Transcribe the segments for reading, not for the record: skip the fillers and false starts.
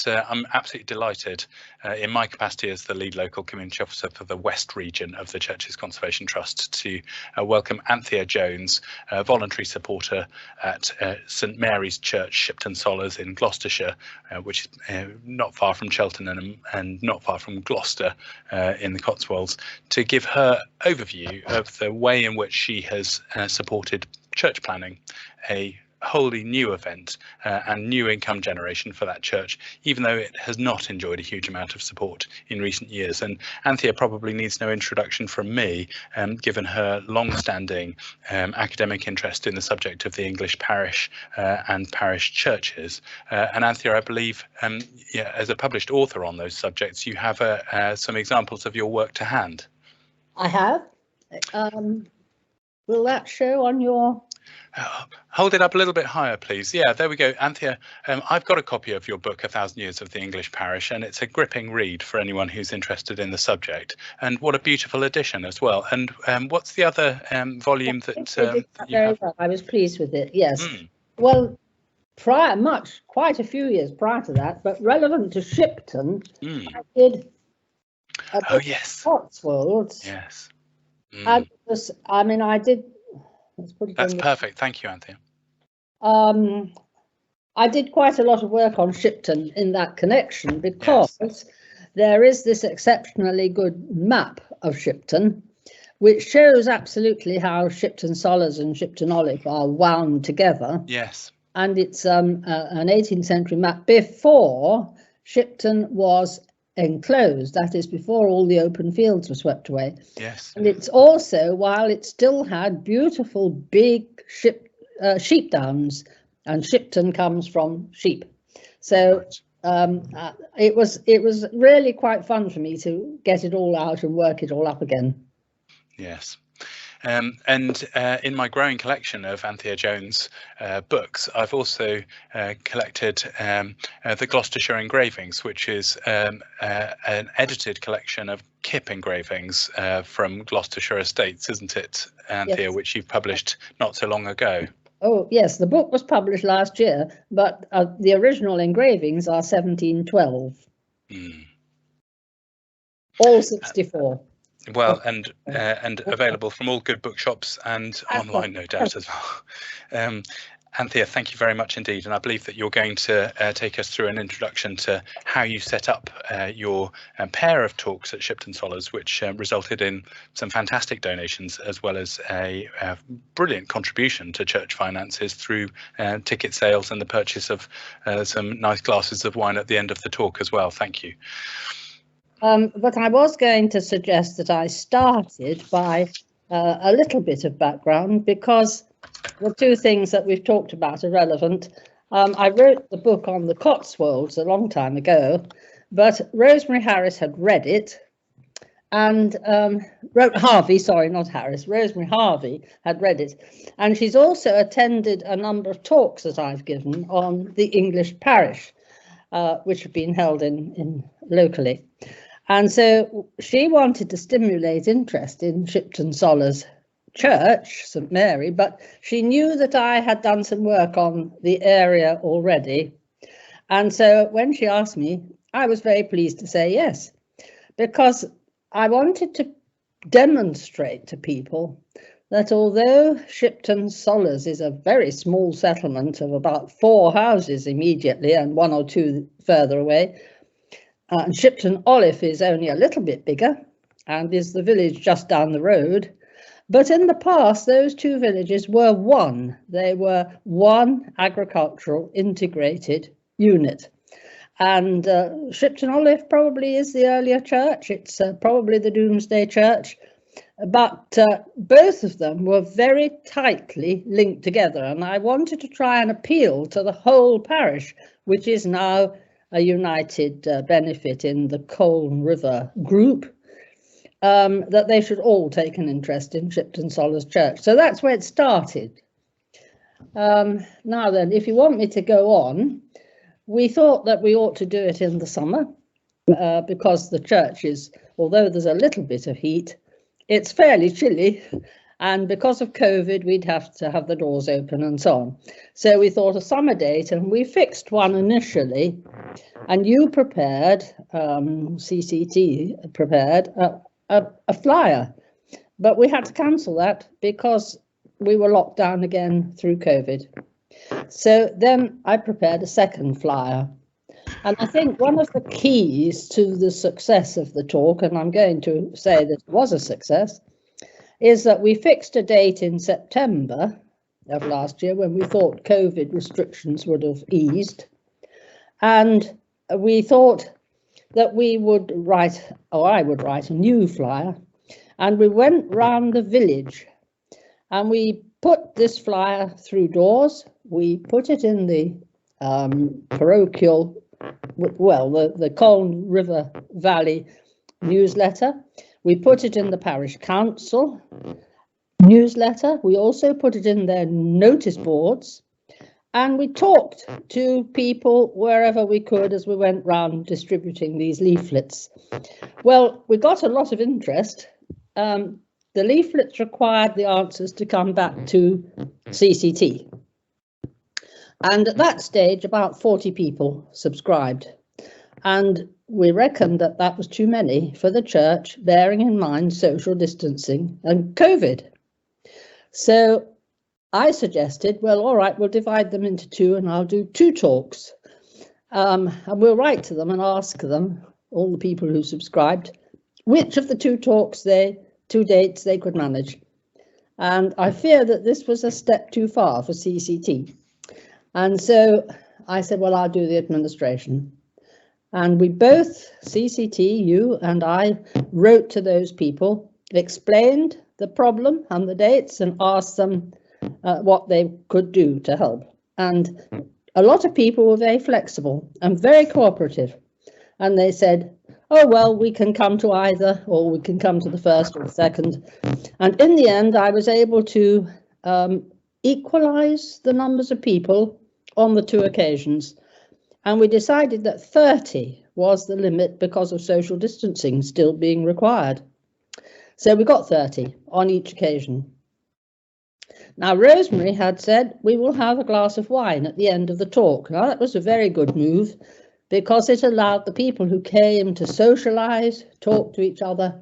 that I'm absolutely delighted in my capacity as the lead local community officer for the West region of the Churches Conservation Trust to welcome Anthea Jones, a voluntary supporter at St Mary's Church, Shipton Sollars in Gloucestershire, which is not far from Cheltenham and not far from Gloucester in the Cotswolds, to give her overview of the way in which she has supported church planning, a wholly new event and new income generation for that church, even though it has not enjoyed a huge amount of support in recent years. And Anthea probably needs no introduction from me, given her long-standing academic interest in the subject of the English parish and parish churches. And Anthea, I believe, yeah, as a published author on those subjects, you have some examples of your work to hand. I have. Will that show on your... Hold it up a little bit higher, please. Yeah, there we go. Anthea, I've got a copy of your book, 1,000 Years of the English Parish, and it's a gripping read for anyone who's interested in the subject. And what a beautiful edition as well. And what's the other volume that you have? Well. I was pleased with it, yes. Well, quite a few years prior to that, but relevant to Shipton, I did a book Cotswolds. Yes. And I did... That's perfect. Thank you, Anthea. I did quite a lot of work on Shipton in that connection because there is this exceptionally good map of Shipton, which shows absolutely how Shipton Sollars and Shipton Olive are wound together. Yes. And it's an 18th century map before Shipton was enclosed, that is before all the open fields were swept away. Yes. And it's also while it still had beautiful big sheep downs, and Shipton comes from sheep. So it was really quite fun for me to get it all out and work it all up again. Yes. And in my growing collection of Anthea Jones books, I've also collected the Gloucestershire engravings, which is an edited collection of kip engravings from Gloucestershire estates, isn't it, Anthea, yes, which you've published not so long ago? Oh, yes, the book was published last year, but the original engravings are 1712. All 64. Well, and available from all good bookshops and online, no doubt, as well. Anthea, thank you very much indeed. And I believe that you're going to take us through an introduction to how you set up your pair of talks at Shipton Sollars, which resulted in some fantastic donations, as well as a brilliant contribution to church finances through ticket sales and the purchase of some nice glasses of wine at the end of the talk as well. Thank you. But I was going to suggest that I started by a little bit of background, because the two things that we've talked about are relevant. I wrote the book on the Cotswolds a long time ago, but Rosemary Harris had read it, and Rosemary Harvey had read it, and she's also attended a number of talks that I've given on the English parish, which have been held in locally. And so she wanted to stimulate interest in Shipton Sollars Church, St Mary, but she knew that I had done some work on the area already. And so when she asked me, I was very pleased to say yes, because I wanted to demonstrate to people that although Shipton Sollars is a very small settlement of about 4 houses immediately and 1 or 2 further away, and Shipton Olive is only a little bit bigger and is the village just down the road. But in the past, those 2 villages were one. They were one agricultural integrated unit. And Shipton Olive probably is the earlier church. It's probably the Doomsday Church. But both of them were very tightly linked together. And I wanted to try and appeal to the whole parish, which is now a united benefit in the Colne River group, that they should all take an interest in Shipton Sollars Church. So that's where it started. Now then, if you want me to go on, we thought that we ought to do it in the summer because the church is, although there's a little bit of heat, it's fairly chilly, And because of COVID, we'd have to have the doors open and so on. So we thought a summer date, and we fixed one initially. And you prepared, CCT prepared a flyer, but we had to cancel that because we were locked down again through COVID. So then I prepared a second flyer. And I think one of the keys to the success of the talk, and I'm going to say that it was a success, is that we fixed a date in September of last year when we thought COVID restrictions would have eased. And we thought that we would write, or I would write a new flyer, and we went round the village and we put this flyer through doors. We put it in the parochial, well, the Colne River Valley newsletter. We put it in the parish council newsletter. We also put it in their notice boards. And we talked to people wherever we could as we went round distributing these leaflets. Well, we got a lot of interest. The leaflets required the answers to come back to CCT. And at that stage, about 40 people subscribed. And we reckoned that that was too many for the church, bearing in mind social distancing and COVID. So I suggested, well, all right, we'll divide them into two and I'll do 2 talks. And we'll write to them and ask them, all the people who subscribed, which of the 2 talks 2 dates they could manage. And I fear that this was a step too far for CCT. And so I said, well, I'll do the administration. And we both, CCT, you and I, wrote to those people, explained the problem and the dates and asked them what they could do to help. And a lot of people were very flexible and very cooperative. And they said, oh, well, we can come to either, or we can come to the first or the second. And in the end, I was able to equalize the numbers of people on the 2 occasions. And we decided that 30 was the limit because of social distancing still being required. So we got 30 on each occasion. Now, Rosemary had said, we will have a glass of wine at the end of the talk. Now, that was a very good move because it allowed the people who came to socialise, talk to each other.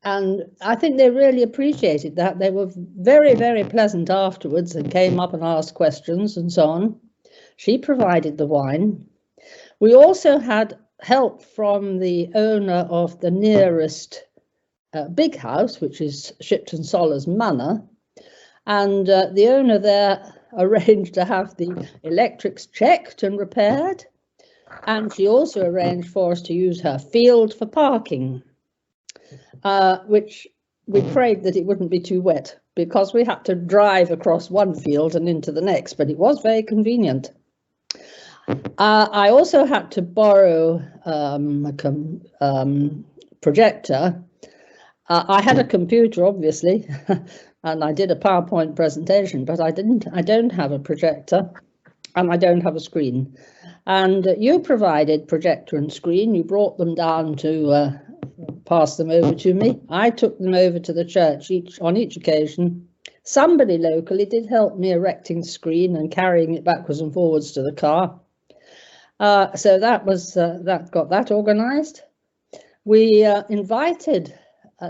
And I think they really appreciated that. They were very, very pleasant afterwards and came up and asked questions and so on. She provided the wine. We also had help from the owner of the nearest big house, which is Shipton Sollars Manor. And the owner there arranged to have the electrics checked and repaired. And she also arranged for us to use her field for parking, which we prayed that it wouldn't be too wet because we had to drive across one field and into the next, but it was very convenient. I also had to borrow a projector. I had a computer, obviously, and I did a PowerPoint presentation, but I don't have a projector and I don't have a screen. And you provided projector and screen. You brought them down to pass them over to me. I took them over to the church on each occasion. Somebody locally did help me erecting the screen and carrying it backwards and forwards to the car. So that was that got that organised. We invited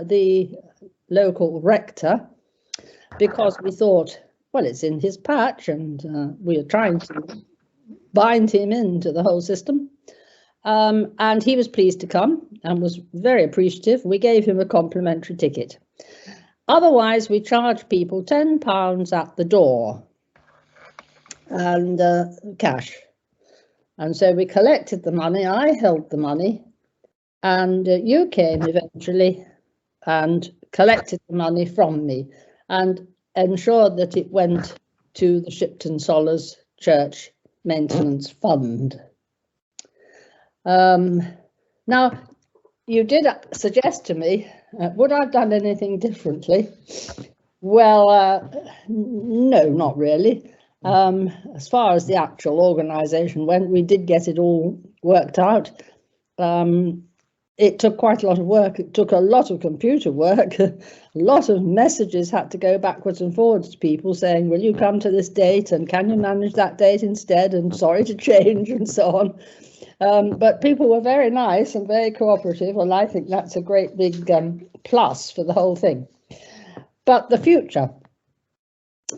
the local rector because we thought, well, it's in his patch and we are trying to bind him into the whole system. And he was pleased to come and was very appreciative. We gave him a complimentary ticket. Otherwise, we charged people £10 at the door and cash. And so we collected the money. I held the money and you came eventually and collected the money from me and ensured that it went to the Shipton Sollars Church Maintenance Fund. Now, you did suggest to me, would I have done anything differently? Well, no, not really. As far as the actual organisation went, we did get it all worked out. it took quite a lot of work. It took a lot of computer work. A lot of messages had to go backwards and forwards to people saying, will you come to this date, and can you manage that date instead, and sorry to change, and so on. But people were very nice and very cooperative, and I think that's a great big plus for the whole thing. But the future.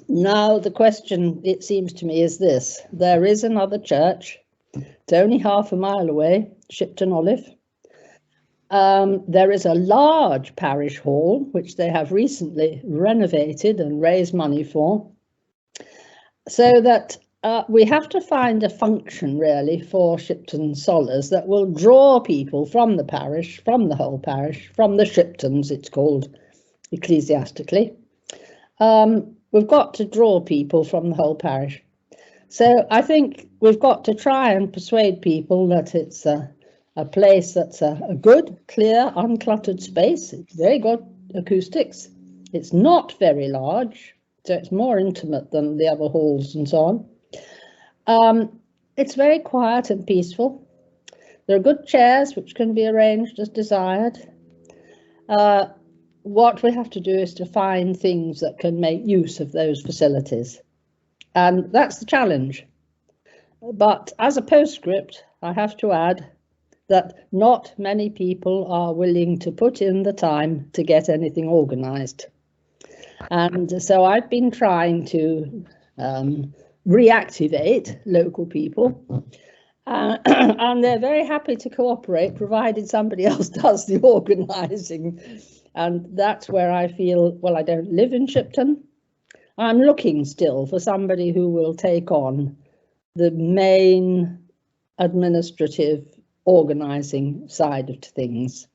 Now the question, it seems to me, is this. There is another church. It's only half a mile away, Shipton Olive. There is a large parish hall, which they have recently renovated and raised money for. So that we have to find a function, really, for Shipton Sollars that will draw people from the parish, from the whole parish, from the Shiptons, it's called ecclesiastically. We've got to draw people from the whole parish. So I think we've got to try and persuade people that it's a place that's a good, clear, uncluttered space. It's very good acoustics. It's not very large, so it's more intimate than the other halls and so on. It's very quiet and peaceful. There are good chairs which can be arranged as desired. What we have to do is to find things that can make use of those facilities. And that's the challenge. But as a postscript, I have to add that not many people are willing to put in the time to get anything organised. And so I've been trying to reactivate local people, and they're very happy to cooperate, provided somebody else does the organising. And that's where I feel, well, I don't live in Shipton. I'm looking still for somebody who will take on the main administrative organising side of things.